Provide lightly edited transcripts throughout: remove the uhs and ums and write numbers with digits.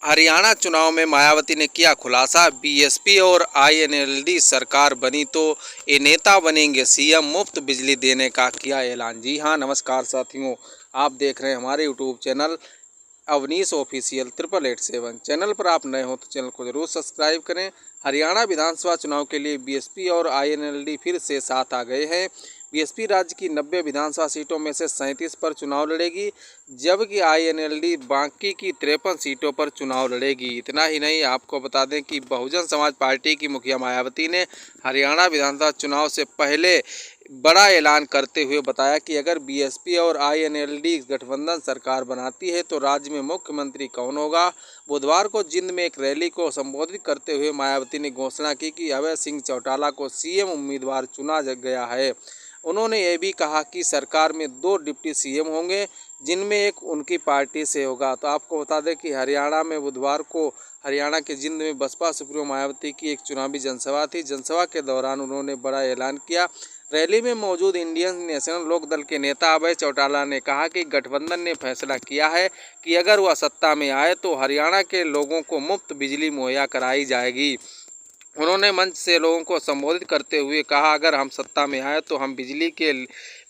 हरियाणा चुनाव में मायावती ने किया खुलासा। बीएसपी और आईएनएलडी सरकार बनी तो ये नेता बनेंगे सीएम, मुफ्त बिजली देने का किया ऐलान। जी हाँ, नमस्कार साथियों, आप देख रहे हैं हमारे YouTube channel Avnish official 8887। Channel पर आप नए हो तो चैनल को जरूर सब्सक्राइब करें। हरियाणा विधानसभा चुनाव के लिए बीएसपी और आईएनएलडी फिर से साथ आ गए हैं। बीएसपी राज्य की 90 विधानसभा सीटों में से 37 पर चुनाव लड़ेगी, जबकि आईएनएलडी बाकी की 53 सीटों पर चुनाव लड़ेगी। इतना ही नहीं, आपको बता दें कि बहुजन समाज पार्टी की मुखिया मायावती ने हरियाणा विधानसभा चुनाव से पहले बड़ा ऐलान करते हुए बताया कि अगर बीएसपी और आईएनएलडी गठबंधन सरकार बनाती है तो राज्य में मुख्यमंत्री कौन होगा। बुधवार को जिंद में एक रैली को संबोधित करते हुए मायावती ने घोषणा की कि अभय सिंह चौटाला को सीएम उम्मीदवार चुना गया है। उन्होंने ये भी कहा कि सरकार में 2 डिप्टी सीएम होंगे, जिनमें एक उनकी पार्टी से होगा। तो आपको बता दें कि हरियाणा में बुधवार को हरियाणा के जिंद में बसपा सुप्रीमो मायावती की एक चुनावी जनसभा थी। जनसभा के दौरान उन्होंने बड़ा ऐलान किया। रैली में मौजूद इंडियन नेशनल लोक दल के नेता अभय चौटाला ने कहा कि गठबंधन ने फैसला किया है कि अगर वह सत्ता में आए तो हरियाणा के लोगों को मुफ्त बिजली मुहैया कराई जाएगी। उन्होंने मंच से लोगों को संबोधित करते हुए कहा, अगर हम सत्ता में आए तो हम बिजली के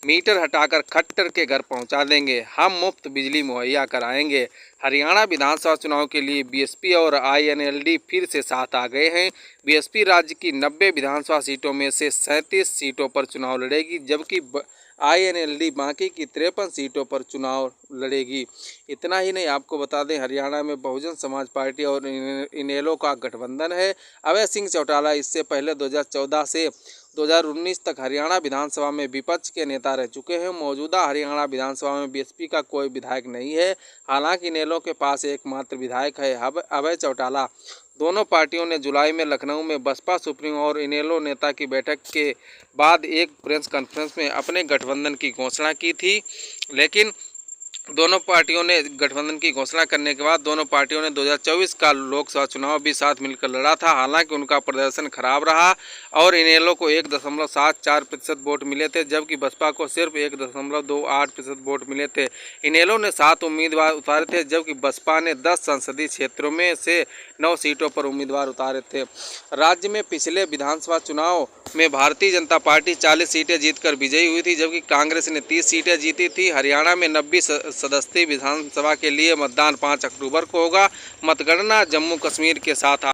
मीटर हटाकर खट्टर के घर पहुंचा देंगे, हम मुफ्त बिजली मुहैया कराएंगे। हरियाणा विधानसभा चुनाव के लिए बीएसपी और आईएनएलडी फिर से साथ आ गए हैं। बीएसपी राज्य की 90 विधानसभा सीटों में से 37 सीटों पर चुनाव लड़ेगी, जबकि आईएनएलडी बाकी की 53 सीटों पर चुनाव लड़ेगी। इतना ही नहीं, आपको बता दें हरियाणा में बहुजन समाज पार्टी और इनेलो का गठबंधन है। अभय सिंह चौटाला इससे पहले 2014 से 2019 तक हरियाणा विधानसभा में विपक्ष के नेता रह चुके हैं। मौजूदा हरियाणा विधानसभा में बीएसपी का कोई विधायक नहीं है, हालांकि इनेलो के पास एकमात्र विधायक है अभय चौटाला। दोनों पार्टियों ने जुलाई में लखनऊ में बसपा सुप्रीमो और इनेलो नेता की बैठक के बाद एक प्रेस कॉन्फ्रेंस में अपने गठबंधन की घोषणा की थी। लेकिन दोनों पार्टियों ने गठबंधन की घोषणा करने के बाद दोनों पार्टियों ने 2024 का लोकसभा चुनाव भी साथ मिलकर लड़ा था। हालांकि उनका प्रदर्शन खराब रहा और इनेलो को 1.74% वोट मिले थे, जबकि बसपा को सिर्फ 1.28% वोट मिले थे। इनेलो ने 7 उम्मीदवार उतारे थे, जबकि बसपा ने 10 संसदीय क्षेत्रों में से 9 सीटों पर उम्मीदवार उतारे थे। राज्य में पिछले विधानसभा चुनाव में भारतीय जनता पार्टी 40 सीटें जीतकर विजयी हुई थी, जबकि कांग्रेस ने 30 सीटें जीती थी। हरियाणा में 90 सदस्यीय विधानसभा के लिए मतदान 5 अक्टूबर को होगा। मतगणना जम्मू कश्मीर के साथ